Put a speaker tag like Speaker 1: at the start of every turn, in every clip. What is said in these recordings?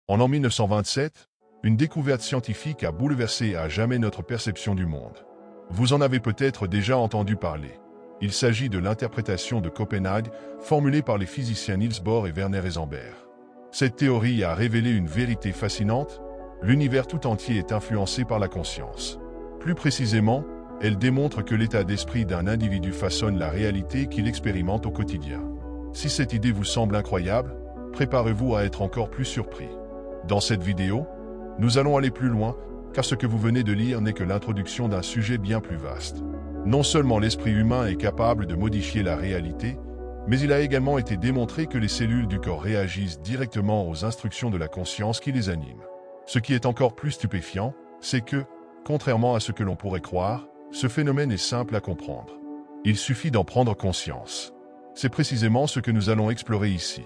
Speaker 1: En l'an 1927, une découverte scientifique a bouleversé à jamais notre perception du monde. Vous en avez peut-être déjà entendu parler. Il s'agit de l'interprétation de Copenhague formulée par les physiciens Niels Bohr et Werner Heisenberg. Cette théorie a révélé une vérité fascinante: l'univers tout entier est influencé par la conscience. Plus précisément, elle démontre que l'état d'esprit d'un individu façonne la réalité qu'il expérimente au quotidien. Si cette idée vous semble incroyable, préparez-vous à être encore plus surpris. Dans cette vidéo, nous allons aller plus loin, car ce que vous venez de lire n'est que l'introduction d'un sujet bien plus vaste. Non seulement l'esprit humain est capable de modifier la réalité, mais il a également été démontré que les cellules du corps réagissent directement aux instructions de la conscience qui les anime. Ce qui est encore plus stupéfiant, c'est que, contrairement à ce que l'on pourrait croire, ce phénomène est simple à comprendre. Il suffit d'en prendre conscience. C'est précisément ce que nous allons explorer ici.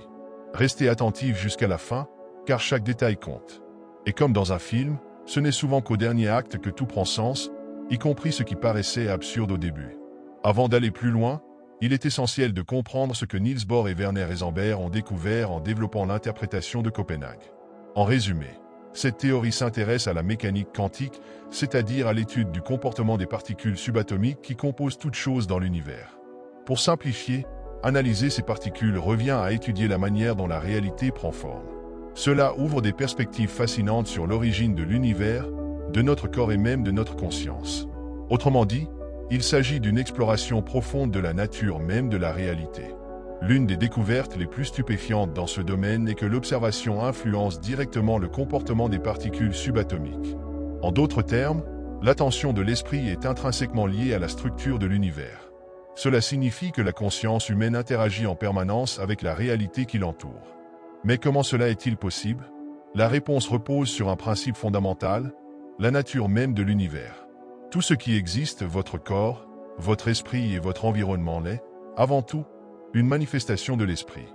Speaker 1: Restez attentifs jusqu'à la fin, car chaque détail compte. Et comme dans un film, ce n'est souvent qu'au dernier acte que tout prend sens, y compris ce qui paraissait absurde au début. Avant d'aller plus loin, il est essentiel de comprendre ce que Niels Bohr et Werner Heisenberg ont découvert en développant l'interprétation de Copenhague. En résumé, cette théorie s'intéresse à la mécanique quantique, c'est-à-dire à l'étude du comportement des particules subatomiques qui composent toute chose dans l'univers. Pour simplifier, analyser ces particules revient à étudier la manière dont la réalité prend forme. Cela ouvre des perspectives fascinantes sur l'origine de l'univers, de notre corps et même de notre conscience. Autrement dit, il s'agit d'une exploration profonde de la nature même de la réalité. L'une des découvertes les plus stupéfiantes dans ce domaine est que l'observation influence directement le comportement des particules subatomiques. En d'autres termes, l'attention de l'esprit est intrinsèquement liée à la structure de l'univers. Cela signifie que la conscience humaine interagit en permanence avec la réalité qui l'entoure. Mais comment cela est-il possible? La réponse repose sur un principe fondamental: la nature même de l'univers. Tout ce qui existe, votre corps, votre esprit et votre environnement l'est, avant tout, une manifestation de l'esprit.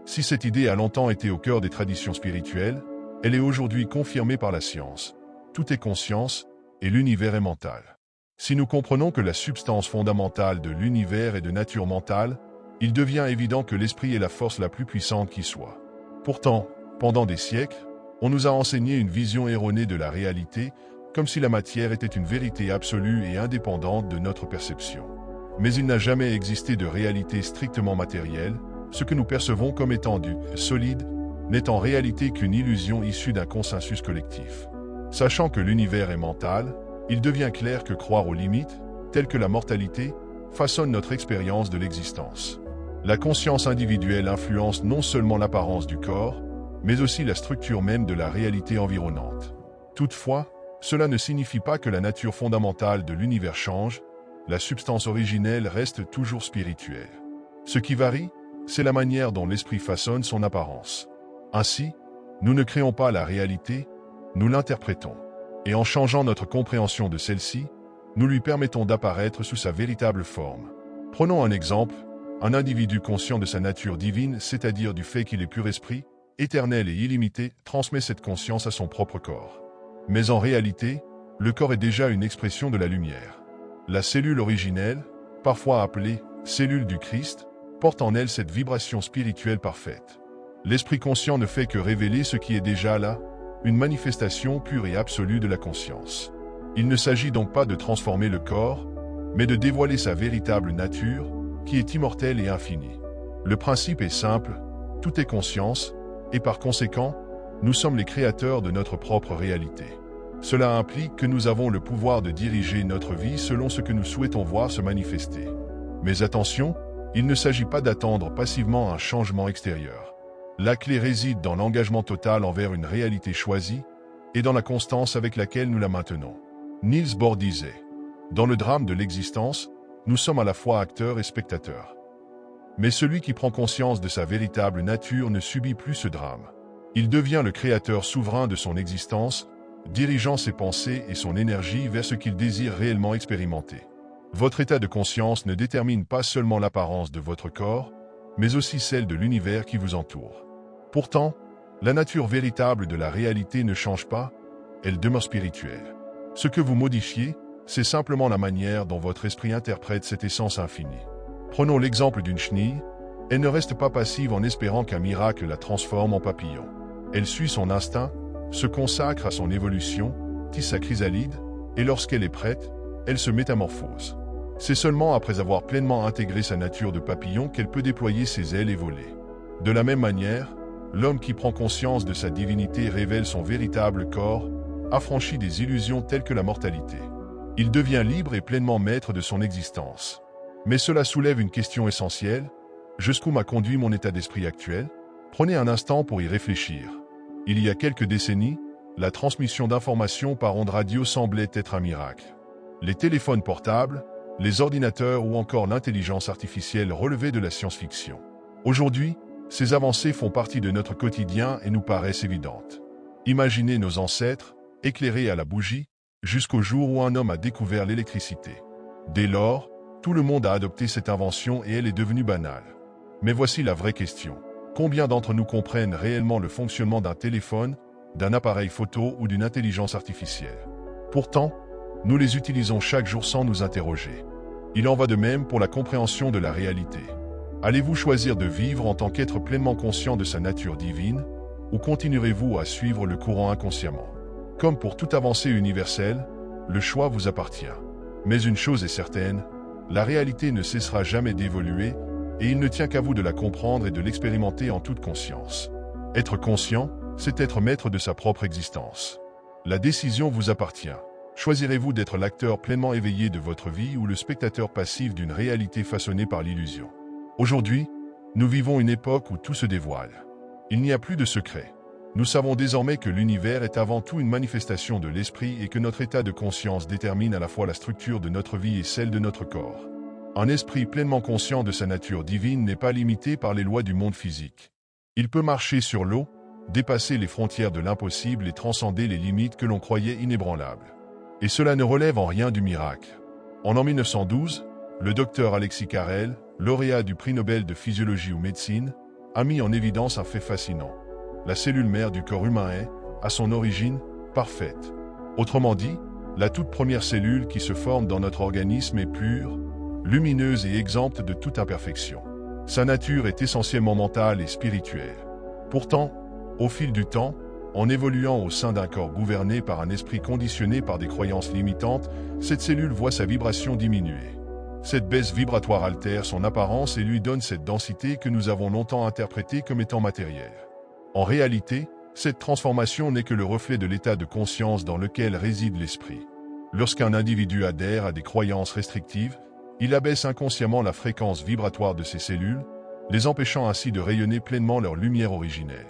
Speaker 1: Si cette idée a longtemps été au cœur des traditions spirituelles, elle est aujourd'hui confirmée par la science. Tout est conscience, et l'univers est mental. Si nous comprenons que la substance fondamentale de l'univers est de nature mentale, il devient évident que l'esprit est la force la plus puissante qui soit. Pourtant, pendant des siècles, on nous a enseigné une vision erronée de la réalité, comme si la matière était une vérité absolue et indépendante de notre perception. Mais il n'a jamais existé de réalité strictement matérielle. Ce que nous percevons comme étant du solide n'est en réalité qu'une illusion issue d'un consensus collectif. Sachant que l'univers est mental, il devient clair que croire aux limites, telles que la mortalité, façonne notre expérience de l'existence. La conscience individuelle influence non seulement l'apparence du corps, mais aussi la structure même de la réalité environnante. Toutefois, cela ne signifie pas que la nature fondamentale de l'univers change. La substance originelle reste toujours spirituelle. Ce qui varie, c'est la manière dont l'esprit façonne son apparence. Ainsi, nous ne créons pas la réalité, nous l'interprétons. Et en changeant notre compréhension de celle-ci, nous lui permettons d'apparaître sous sa véritable forme. Prenons un exemple: un individu conscient de sa nature divine, c'est-à-dire du fait qu'il est pur esprit, éternel et illimité, transmet cette conscience à son propre corps. Mais en réalité, le corps est déjà une expression de la lumière. La cellule originelle, parfois appelée cellule du Christ, porte en elle cette vibration spirituelle parfaite. L'esprit conscient ne fait que révéler ce qui est déjà là, une manifestation pure et absolue de la conscience. Il ne s'agit donc pas de transformer le corps, mais de dévoiler sa véritable nature, qui est immortelle et infinie. Le principe est simple: tout est conscience, et par conséquent, nous sommes les créateurs de notre propre réalité. Cela implique que nous avons le pouvoir de diriger notre vie selon ce que nous souhaitons voir se manifester. Mais attention, il ne s'agit pas d'attendre passivement un changement extérieur. La clé réside dans l'engagement total envers une réalité choisie et dans la constance avec laquelle nous la maintenons. Niels Bohr disait: dans le drame de l'existence, nous sommes à la fois acteurs et spectateurs. Mais celui qui prend conscience de sa véritable nature ne subit plus ce drame. Il devient le créateur souverain de son existence, dirigeant ses pensées et son énergie vers ce qu'il désire réellement expérimenter. Votre état de conscience ne détermine pas seulement l'apparence de votre corps, mais aussi celle de l'univers qui vous entoure. Pourtant, la nature véritable de la réalité ne change pas, elle demeure spirituelle. Ce que vous modifiez, c'est simplement la manière dont votre esprit interprète cette essence infinie. Prenons l'exemple d'une chenille, elle ne reste pas passive en espérant qu'un miracle la transforme en papillon. Elle suit son instinct, se consacre à son évolution, tisse sa chrysalide, et lorsqu'elle est prête, elle se métamorphose. C'est seulement après avoir pleinement intégré sa nature de papillon qu'elle peut déployer ses ailes et voler. De la même manière, l'homme qui prend conscience de sa divinité révèle son véritable corps, affranchi des illusions telles que la mortalité. Il devient libre et pleinement maître de son existence. Mais cela soulève une question essentielle. Jusqu'où m'a conduit mon état d'esprit actuel? Prenez un instant pour y réfléchir. Il y a quelques décennies, la transmission d'informations par ondes radio semblait être un miracle. Les téléphones portables, les ordinateurs ou encore l'intelligence artificielle relevaient de la science-fiction. Aujourd'hui, ces avancées font partie de notre quotidien et nous paraissent évidentes. Imaginez nos ancêtres, éclairés à la bougie, jusqu'au jour où un homme a découvert l'électricité. Dès lors, tout le monde a adopté cette invention et elle est devenue banale. Mais voici la vraie question. Combien d'entre nous comprennent réellement le fonctionnement d'un téléphone, d'un appareil photo ou d'une intelligence artificielle? Pourtant, nous les utilisons chaque jour sans nous interroger. Il en va de même pour la compréhension de la réalité. Allez-vous choisir de vivre en tant qu'être pleinement conscient de sa nature divine, ou continuerez-vous à suivre le courant inconsciemment? Comme pour toute avancée universelle, le choix vous appartient. Mais une chose est certaine, la réalité ne cessera jamais d'évoluer, et il ne tient qu'à vous de la comprendre et de l'expérimenter en toute conscience. Être conscient, c'est être maître de sa propre existence. La décision vous appartient. Choisirez-vous d'être l'acteur pleinement éveillé de votre vie ou le spectateur passif d'une réalité façonnée par l'illusion? Aujourd'hui, nous vivons une époque où tout se dévoile. Il n'y a plus de secret. Nous savons désormais que l'univers est avant tout une manifestation de l'esprit et que notre état de conscience détermine à la fois la structure de notre vie et celle de notre corps. Un esprit pleinement conscient de sa nature divine n'est pas limité par les lois du monde physique. Il peut marcher sur l'eau, dépasser les frontières de l'impossible et transcender les limites que l'on croyait inébranlables. Et cela ne relève en rien du miracle. En 1912, le docteur Alexis Carrel, lauréat du prix Nobel de physiologie ou médecine, a mis en évidence un fait fascinant. La cellule mère du corps humain est, à son origine, parfaite. Autrement dit, la toute première cellule qui se forme dans notre organisme est pure, lumineuse et exempte de toute imperfection. Sa nature est essentiellement mentale et spirituelle. Pourtant, au fil du temps, en évoluant au sein d'un corps gouverné par un esprit conditionné par des croyances limitantes, cette cellule voit sa vibration diminuer. Cette baisse vibratoire altère son apparence et lui donne cette densité que nous avons longtemps interprétée comme étant matérielle. En réalité, cette transformation n'est que le reflet de l'état de conscience dans lequel réside l'esprit. Lorsqu'un individu adhère à des croyances restrictives, il abaisse inconsciemment la fréquence vibratoire de ses cellules, les empêchant ainsi de rayonner pleinement leur lumière originelle.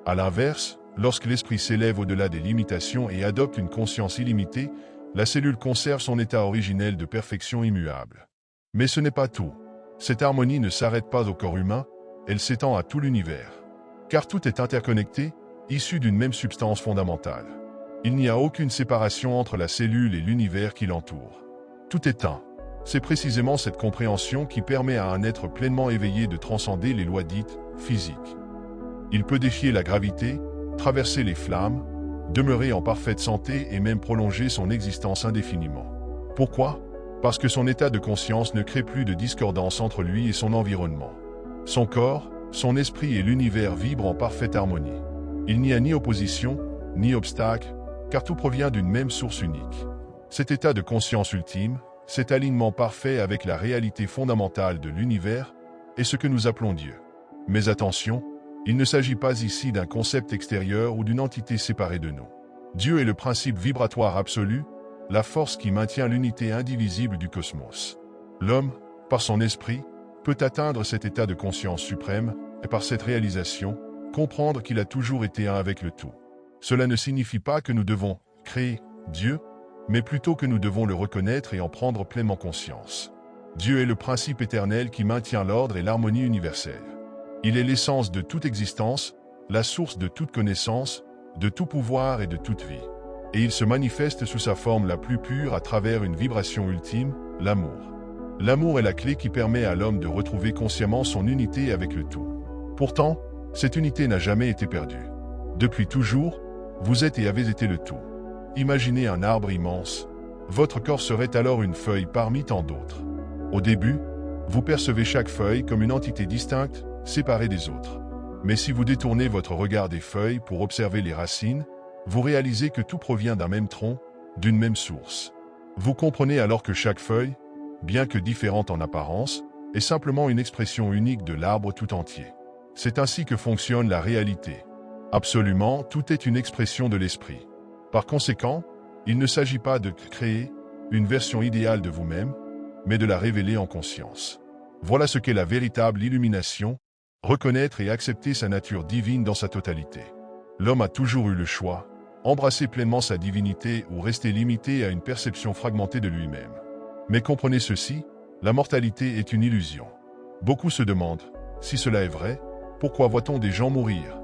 Speaker 1: À l'inverse, lorsque l'esprit s'élève au-delà des limitations et adopte une conscience illimitée, la cellule conserve son état originel de perfection immuable. Mais ce n'est pas tout. Cette harmonie ne s'arrête pas au corps humain, elle s'étend à tout l'univers. Car tout est interconnecté, issu d'une même substance fondamentale. Il n'y a aucune séparation entre la cellule et l'univers qui l'entoure. Tout est un. C'est précisément cette compréhension qui permet à un être pleinement éveillé de transcender les lois dites physiques. Il peut défier la gravité, traverser les flammes, demeurer en parfaite santé et même prolonger son existence indéfiniment. Pourquoi? Parce que son état de conscience ne crée plus de discordance entre lui et son environnement. Son corps, son esprit et l'univers vibrent en parfaite harmonie. Il n'y a ni opposition, ni obstacle, car tout provient d'une même source unique. Cet état de conscience ultime, cet alignement parfait avec la réalité fondamentale de l'univers, est ce que nous appelons Dieu. Mais attention, il ne s'agit pas ici d'un concept extérieur ou d'une entité séparée de nous. Dieu est le principe vibratoire absolu, la force qui maintient l'unité indivisible du cosmos. L'homme, par son esprit, peut atteindre cet état de conscience suprême et par cette réalisation, comprendre qu'il a toujours été un avec le tout. Cela ne signifie pas que nous devons créer Dieu, mais plutôt que nous devons le reconnaître et en prendre pleinement conscience. Dieu est le principe éternel qui maintient l'ordre et l'harmonie universelle. Il est l'essence de toute existence, la source de toute connaissance, de tout pouvoir et de toute vie. Et il se manifeste sous sa forme la plus pure à travers une vibration ultime, l'amour. L'amour est la clé qui permet à l'homme de retrouver consciemment son unité avec le tout. Pourtant, cette unité n'a jamais été perdue. Depuis toujours, vous êtes et avez été le tout. Imaginez un arbre immense. Votre corps serait alors une feuille parmi tant d'autres. Au début, vous percevez chaque feuille comme une entité distincte, séparée des autres. Mais si vous détournez votre regard des feuilles pour observer les racines, vous réalisez que tout provient d'un même tronc, d'une même source. Vous comprenez alors que chaque feuille, bien que différente en apparence, est simplement une expression unique de l'arbre tout entier. C'est ainsi que fonctionne la réalité. Absolument, tout est une expression de l'esprit. Par conséquent, il ne s'agit pas de créer une version idéale de vous-même, mais de la révéler en conscience. Voilà ce qu'est la véritable illumination, reconnaître et accepter sa nature divine dans sa totalité. L'homme a toujours eu le choix, embrasser pleinement sa divinité ou rester limité à une perception fragmentée de lui-même. Mais comprenez ceci, la mortalité est une illusion. Beaucoup se demandent, si cela est vrai, pourquoi voit-on des gens mourir?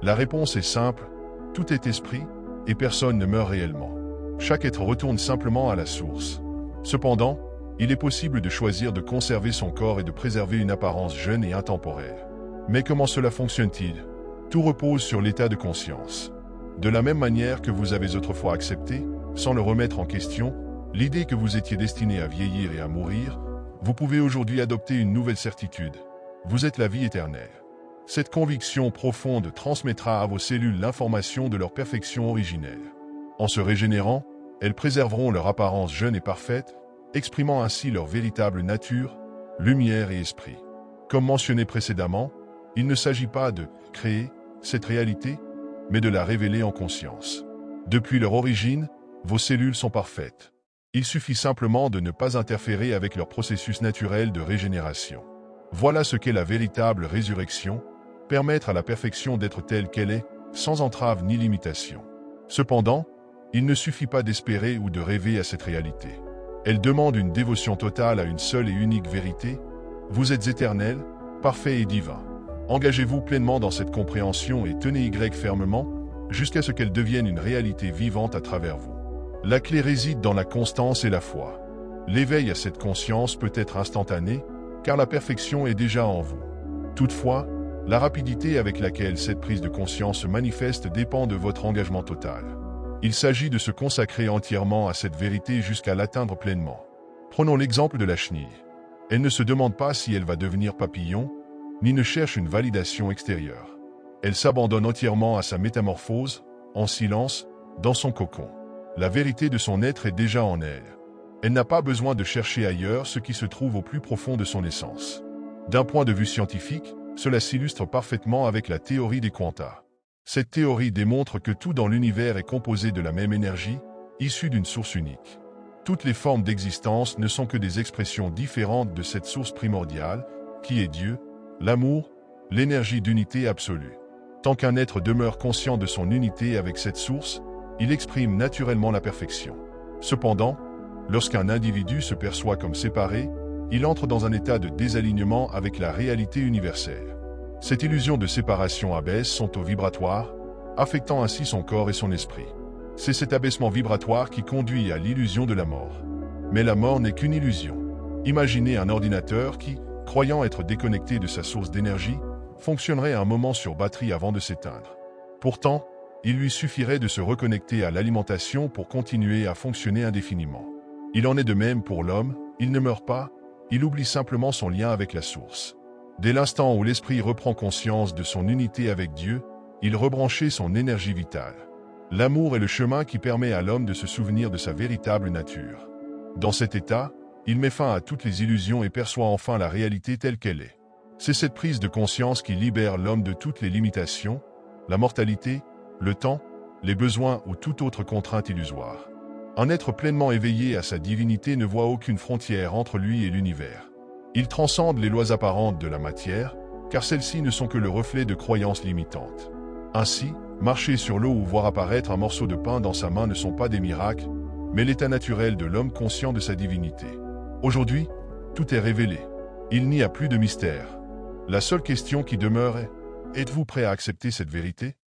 Speaker 1: La réponse est simple, tout est esprit, et personne ne meurt réellement. Chaque être retourne simplement à la source. Cependant, il est possible de choisir de conserver son corps et de préserver une apparence jeune et intemporelle. Mais comment cela fonctionne-t-il? Tout repose sur l'état de conscience. De la même manière que vous avez autrefois accepté, sans le remettre en question, l'idée que vous étiez destiné à vieillir et à mourir, vous pouvez aujourd'hui adopter une nouvelle certitude. Vous êtes la vie éternelle. Cette conviction profonde transmettra à vos cellules l'information de leur perfection originelle. En se régénérant, elles préserveront leur apparence jeune et parfaite, exprimant ainsi leur véritable nature, lumière et esprit. Comme mentionné précédemment, il ne s'agit pas de créer cette réalité, mais de la révéler en conscience. Depuis leur origine, vos cellules sont parfaites. Il suffit simplement de ne pas interférer avec leur processus naturel de régénération. Voilà ce qu'est la véritable résurrection, permettre à la perfection d'être telle qu'elle est, sans entrave ni limitation. Cependant, il ne suffit pas d'espérer ou de rêver à cette réalité. Elle demande une dévotion totale à une seule et unique vérité. Vous êtes éternel, parfait et divin. Engagez-vous pleinement dans cette compréhension et tenez Y fermement, jusqu'à ce qu'elle devienne une réalité vivante à travers vous. La clé réside dans la constance et la foi. L'éveil à cette conscience peut être instantané, car la perfection est déjà en vous. Toutefois, la rapidité avec laquelle cette prise de conscience se manifeste dépend de votre engagement total. Il s'agit de se consacrer entièrement à cette vérité jusqu'à l'atteindre pleinement. Prenons l'exemple de la chenille. Elle ne se demande pas si elle va devenir papillon, ni ne cherche une validation extérieure. Elle s'abandonne entièrement à sa métamorphose, en silence, dans son cocon. La vérité de son être est déjà en elle. Elle n'a pas besoin de chercher ailleurs ce qui se trouve au plus profond de son essence. D'un point de vue scientifique, cela s'illustre parfaitement avec la théorie des quanta. Cette théorie démontre que tout dans l'univers est composé de la même énergie, issue d'une source unique. Toutes les formes d'existence ne sont que des expressions différentes de cette source primordiale, qui est Dieu, l'amour, l'énergie d'unité absolue. Tant qu'un être demeure conscient de son unité avec cette source, il exprime naturellement la perfection. Cependant, lorsqu'un individu se perçoit comme séparé, il entre dans un état de désalignement avec la réalité universelle. Cette illusion de séparation abaisse son taux vibratoire, affectant ainsi son corps et son esprit. C'est cet abaissement vibratoire qui conduit à l'illusion de la mort. Mais la mort n'est qu'une illusion. Imaginez un ordinateur qui, croyant être déconnecté de sa source d'énergie, fonctionnerait un moment sur batterie avant de s'éteindre. Pourtant, il lui suffirait de se reconnecter à l'alimentation pour continuer à fonctionner indéfiniment. Il en est de même pour l'homme, il ne meurt pas, il oublie simplement son lien avec la source. Dès l'instant où l'esprit reprend conscience de son unité avec Dieu, il rebranchait son énergie vitale. L'amour est le chemin qui permet à l'homme de se souvenir de sa véritable nature. Dans cet état, il met fin à toutes les illusions et perçoit enfin la réalité telle qu'elle est. C'est cette prise de conscience qui libère l'homme de toutes les limitations, la mortalité, le temps, les besoins ou toute autre contrainte illusoire. Un être pleinement éveillé à sa divinité ne voit aucune frontière entre lui et l'univers. Il transcende les lois apparentes de la matière, car celles-ci ne sont que le reflet de croyances limitantes. Ainsi, marcher sur l'eau ou voir apparaître un morceau de pain dans sa main ne sont pas des miracles, mais l'état naturel de l'homme conscient de sa divinité. Aujourd'hui, tout est révélé. Il n'y a plus de mystère. La seule question qui demeure est, êtes-vous prêt à accepter cette vérité ?